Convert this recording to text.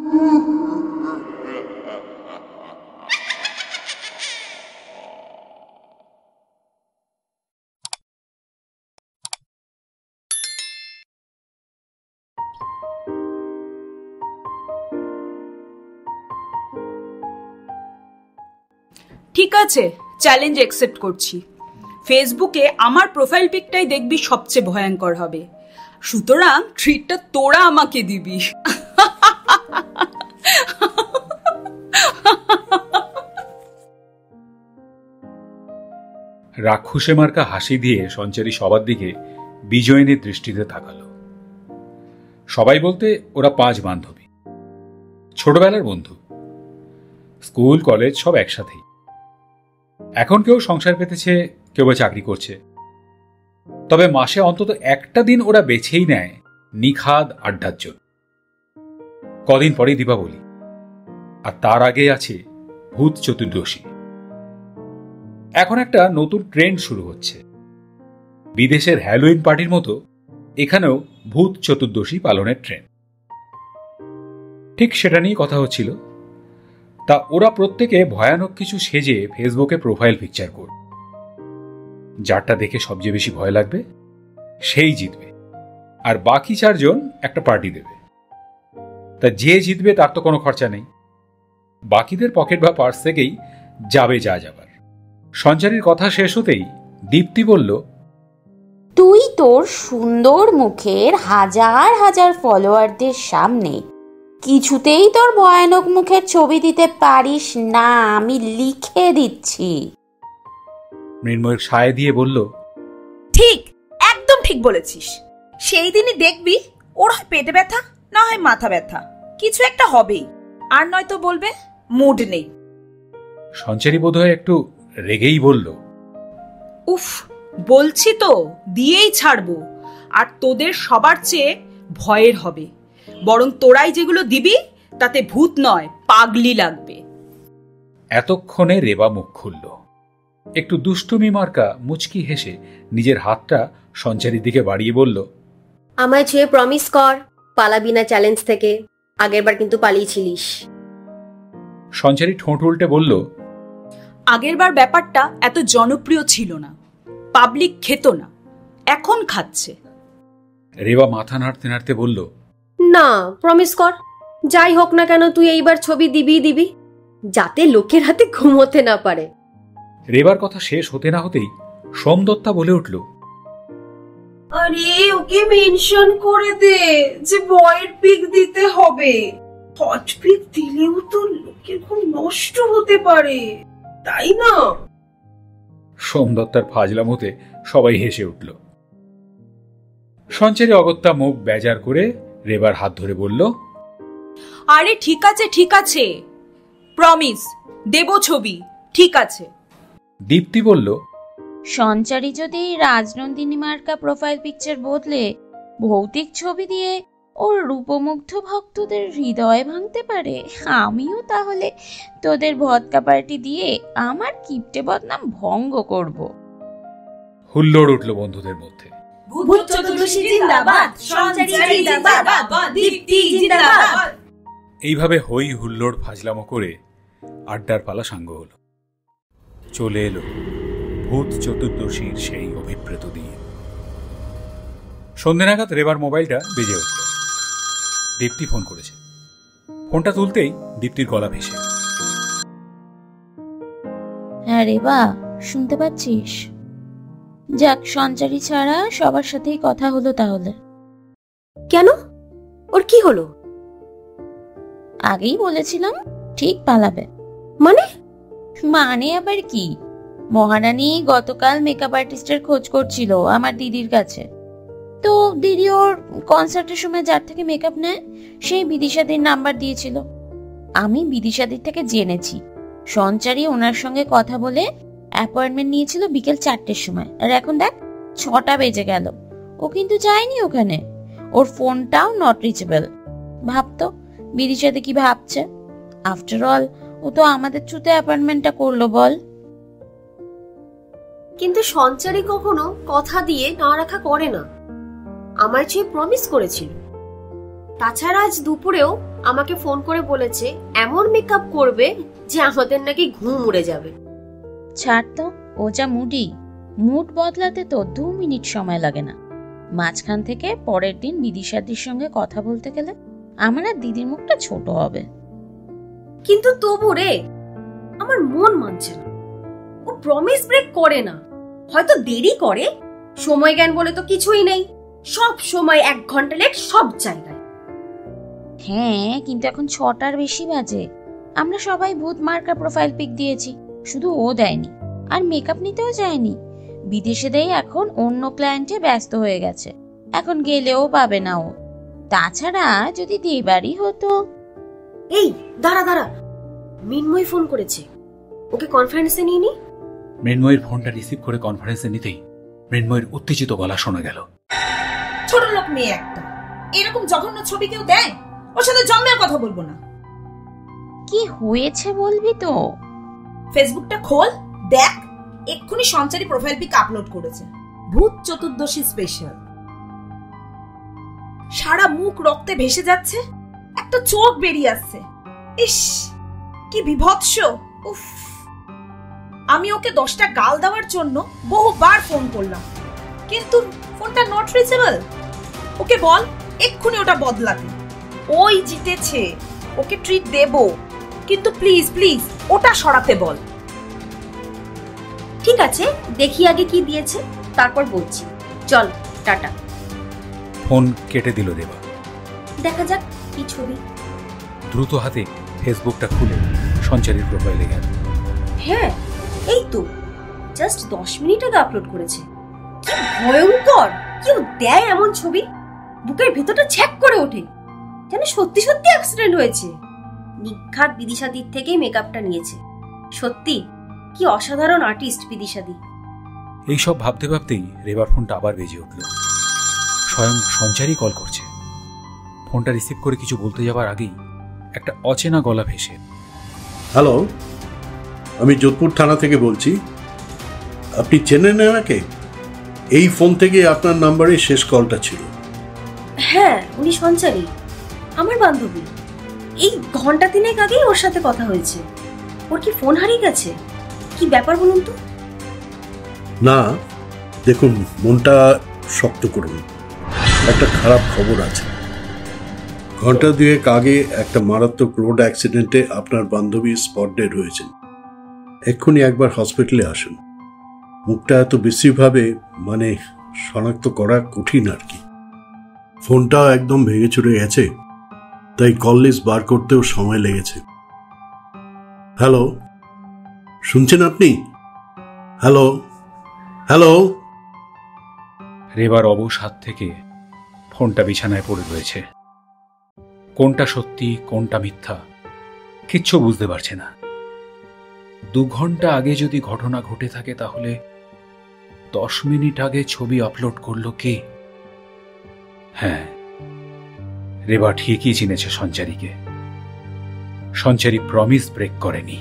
ঠিক আছে, challenge accept করছি। ফেসবুকে আমার প্রোফাইল পিকটাই দেখবি সবচেয়ে ভয়ঙ্কর হবে, সুতরাং ট্রিটটা তোরা আমাকে দিবি। রাক্ষসে মার্কা হাসি দিয়ে সঞ্চারী সবার দিকে বিজয়িনীর দৃষ্টিতে তাকালো। সবাই বলতে ওরা 5 বান্ধবী, ছোটবেলার বন্ধু, স্কুল কলেজ সব একসাথেই। এখন কেউ সংসার পেতেছে, কেউ বা চাকরি করছে, তবে মাসে অন্তত একটা দিন ওরা বেছেই নেয় নিখাদ আড্ডার জন্য। কদিন পরেই দীপাবলি, আর তার আগে আছে ভূত চতুর্দশী। এখন একটা নতুন ট্রেন্ড শুরু হচ্ছে, বিদেশের হ্যালোইন পার্টির মতো এখানেও ভূত চতুর্দশী পালনের ট্রেন্ড। ঠিক সেটা নিয়ে কথা হচ্ছিল। তা ওরা প্রত্যেকে ভয়ানক কিছু সেজে ফেসবুকে প্রোফাইল পিকচার করবে। যারটা দেখে সবচেয়ে বেশি ভয় লাগবে সেই জিতবে, আর বাকি 4 জন একটা পার্টি দেবে। তা যে জিতবে তার তো কোনো খরচা নেই, বাকিদের পকেট বা পার্স থেকেই যাবে যা যাবার। সঞ্চারীর কথা শেষ হতেই দীপ্তি বলল, তুই তোর সুন্দর মুখের হাজার হাজার ফলোয়ারদের সামনে কিছুতেই তোর ভয়ানক মুখের ছবি দিতে পারিস না, আমি লিখে দিচ্ছি। মৃন্ময়ের সায় দিয়ে বলল, ঠিক, একদম ঠিক বলেছিস। সেই দিনই দেখবি ওর হয় পেটে ব্যথা, না হয় মাথা ব্যথা, কিছু একটা হবেই, আর নয়তো বলবে মুড নেই। সঞ্চারী বোধহয় একটু রেগেই বলল, উফ, বলছি তো দিয়েই ছাড়বো। আর তোদের সবার চেয়ে ভয়ের হবে, বরং তোরাই যেগুলো দিবি তাতে ভূত নয় পাগলি লাগবে। এতক্ষণে রেবা মুখ খুলল। একটু দুষ্টুমি মার্কা মুচকি হেসে নিজের হাতটা সঞ্চারীর দিকে বাড়িয়ে বলল, আমায় ছুঁয়ে প্রমিস কর পালাবি না চ্যালেঞ্জ থেকে, আগেরবার কিন্তু পালিয়েছিলিস। সঞ্চারী ঠোঁট উল্টে বলল, আগেরবার ব্যাপারটা এত জনপ্রিয় ছিল না, পাবলিক খেত না, এখন খাচ্ছে। রেবা মাথা নাড়তে নাড়তে বলল, না, প্রমিস কর, যাই হোক না কেন তুই এইবার ছবি দিবি, যাতে লোকের হাতে ঘুমোতে না পারে। রেবার কথা শেষ হতে না হতেই সোমদত্তা বলে উঠল, আরে ওকে মেনশন করে দে যে বয়ের পিক দিতে হবে। হট পিক দিলেও তো লোকের খুব নষ্ট হতে পারে, তাই না? সোমদত্তার ফাজলাম হতে সবাই হেসে উঠল। সঞ্চারী অগত্যা মুখ বেজার করে রেবার হাত ধরে বলল, আরে ঠিক আছে ঠিক আছে, প্রমিস দেব ছবি, ঠিক আছে। দীপ্তি বলল, সঞ্চারী যদি রাজনন্দিনী মার্কা প্রোফাইল পিকচার বদলে ভৌতিক ছবি দিয়ে ওর রূপমুগ্ধ ভক্তদের হৃদয় ভাঙতে পারে, আমিও তাহলে তোদের ভদকা পার্টি দিয়ে আমার কিপ্টে বদনাম ভঙ্গ করব। হুল্লোড় উঠল বন্ধুদের মধ্যে। ভূত চতুর্দশী জিন্দাবাদ, সঞ্চারী জিন্দাবাদ, দীপ্তি জিন্দাবাদ। এইভাবে হই হুল্লোড় ফাজলামো করে আড্ডার পালা সাঙ্গ হল। চলে এলো ভূত চতুর্দশীর সেই অভিপ্রেত দিন। সন্ধ্যে নাগাদ রেবার মোবাইলটা বেজে উঠল। দীপ্তি ফোন করেছে। ফোনটা তুলতেই দীপ্তির গলা ভেসে, হ্যাঁ রেবা, শুনতে পাচ্ছিস? যাক, সঞ্চারী ছাড়া সবার সাথেই কথা হলো তাহলে। কেন, ওর কি হলো? আগেই বলেছিলাম ঠিক পালাবে। মানে আবার কি? মহারানী গতকাল মেকআপ আর্টিস্টের খোঁজ করছিল আমার দিদির কাছে। তো দিদি ওর কনসার্টের সময় যার থেকে মেকআপ নেয় সেই বিদিশাদির নাম্বার দিয়েছিল। আমি বিদিশাদির থেকে জেনেছি সঞ্চারী ওনার সঙ্গে কথা বলে অ্যাপয়েন্টমেন্ট নিয়েছিল বিকেল 4টের সময়, আর এখন দেখ 6টা বেজে গেল। ও কিন্তু যায়নি ওখানে, ওর ফোনটাও নট রিচেবল। ভাবতো বিদিশাদি কি ভাবছে। আফটার অল ও তো আমাদের থ্রুতে অ্যাপয়েন্টমেন্টটা করলো, বল। কিন্তু সঞ্চারী কখনো কথা দিয়ে না রাখা করে না, আমায় ছুঁয়ে প্রমিস করেছিল। তাছাড়া আজ দুপুরেও আমাকে ফোন করে বলেছে এমন মেকআপ করবে যে আমাদের নাকি ঘুম উড়ে যাবে। ছাড় তো, ও যা মুডি, মুড বদলাতে তো 2 মিনিট সময় লাগে না। মাঝখান থেকে পরের দিন বিদিশাদির সঙ্গে কথা বলতে গেলে আমার আর দিদির মুখটা ছোট হবে। কিন্তু তবু রে, আমার মন মানছে না। ও প্রমিস ব্রেক করে না, হয়তো দেরি করে, সময় জ্ঞান বলে তো কিছুই নেই, সব সময় 1 ঘন্টা লেট সব জায়গায়। হ্যাঁ, কিন্তু এখন 6টার বেশি বাজে। আমরা সবাই ভূত মার্কা প্রোফাইল পিক দিয়েছি, শুধু ও দেয়নি। আর মেকআপ নিতেও যায়নি, বিদেশে দেয় এখন অন্য ক্লায়েন্টে ব্যস্ত হয়ে গেছে, এখন গেলেও পাবে না ও। তাছাড়া যদি দেবারই হতো। এই দাঁড়া দাঁড়া, মিনময় ফোন করেছে, ওকে কনফারেন্সে নিয়ে নি। মৃন্ময়ের ফোনটা রিসিভ করে কনফারেন্সে নিতেই মৃন্ময়ের উত্তেজিত গলা শোনা গেল। ছোট লোক মেয়ে একটা, এরকম জঘন্য ছবি কেউ দেয়? ওর সাথে জন্মের কথা বলবো না। কি হয়েছে বলবি তো? ফেসবুকটা খোল, দেখ, এক্ষুনি সঞ্চারী প্রোফাইল পিক আপলোড করেছে, ভূত চতুর্দশী স্পেশাল। সারা মুখ রক্তে ভেসে যাচ্ছে, একটা চোখ বেরিয়ে আসছে। ইস, কি বিভৎস! উফ, আমি ওকে 10টা গাল দেওয়ার জন্য বহুবার ফোন করলাম, কিন্তু ফোনটা নট রিচেবল। ওকে বল এক্ষুনি ওটা বদলাতে। ওই জিতেছে, ওকে ট্রিট দেব, কিন্তু প্লিজ প্লিজ ওটা সরাতে বল। ঠিক আছে, দেখি আগে কি দিয়েছে, তারপর বলছি। চল, টাটা। ফোন কেটে দিল দেবা। দেখা যাক কি ছবি। দ্রুত হাতে ফেসবুকটা খুলে সঞ্চারীর প্রোফাইলে গেল। হ্যাঁ, এই তো জাস্ট 10 মিনিট আগে আপলোড করেছে। কি ভয়ঙ্কর! কেউ দেয় এমন ছবি? বুকের ভেতরটা ছ্যাক করে ওঠে, যেন সত্যি সত্যি অ্যাক্সিডেন্ট হয়েছে। নিঘাত বিদিশাদির থেকেই মেকআপটা নিয়েছে। সত্যি কি অসাধারণ আর্টিস্ট বিদিশাদি। এইসব ভাবতে ভাবতেই রেবার ফোনটা আবার বেজে উঠল। স্বয়ং সঞ্চারী কল করছে। ফোনটা রিসিভ করে কিছু বলতে যাবার আগেই একটা অচেনা গলা ভেসে। হ্যালো, আমি যোধপুর থানা থেকে বলছি। আপনি চেনেন এনাকে? এই ফোন থেকে আপনার নাম্বারে শেষ কলটা ছিল। হ্যাঁ, উনি সঞ্চারী, আমার বান্ধবী। এই ঘন্টা 3 আগেই ওর সাথে কথা হয়েছে। ওর কি ফোন হারিয়ে গেছে? কি ব্যাপার বলুন তো? না, দেখুন, মনটা শক্ত করুন, একটা খারাপ খবর আছে। ঘন্টা 2 আগে একটা মারাত্মক রোড অ্যাক্সিডেন্টে আপনার বান্ধবী স্পট ডেড হয়েছেন। এক্ষুনি একবার হসপিটালে আসুন। মুখটা এত বিশ্রীভাবে শনাক্ত করা কঠিন আর কি। ফোনটা একদম ভেঙে চুরে গেছে, তাই কল লিস্ট বার করতেও সময় লেগেছে। হ্যালো, শুনছেন আপনি? Hello hello. রেবার অবশ হাত থেকে ফোনটা বিছানায় পড়ে রয়েছে। কোনটা সত্যি কোনটা মিথ্যা কিচ্ছু বুঝতে পারছে না। 2 ঘন্টা আগে যদি ঘটনা ঘটে থাকে, তাহলে 10 মিনিট আগে ছবি আপলোড করলো কে? হ্যাঁ, রেবা ঠিকই চিনেছে সঞ্চারীকে। সঞ্চারী প্রমিস ব্রেক করেনি।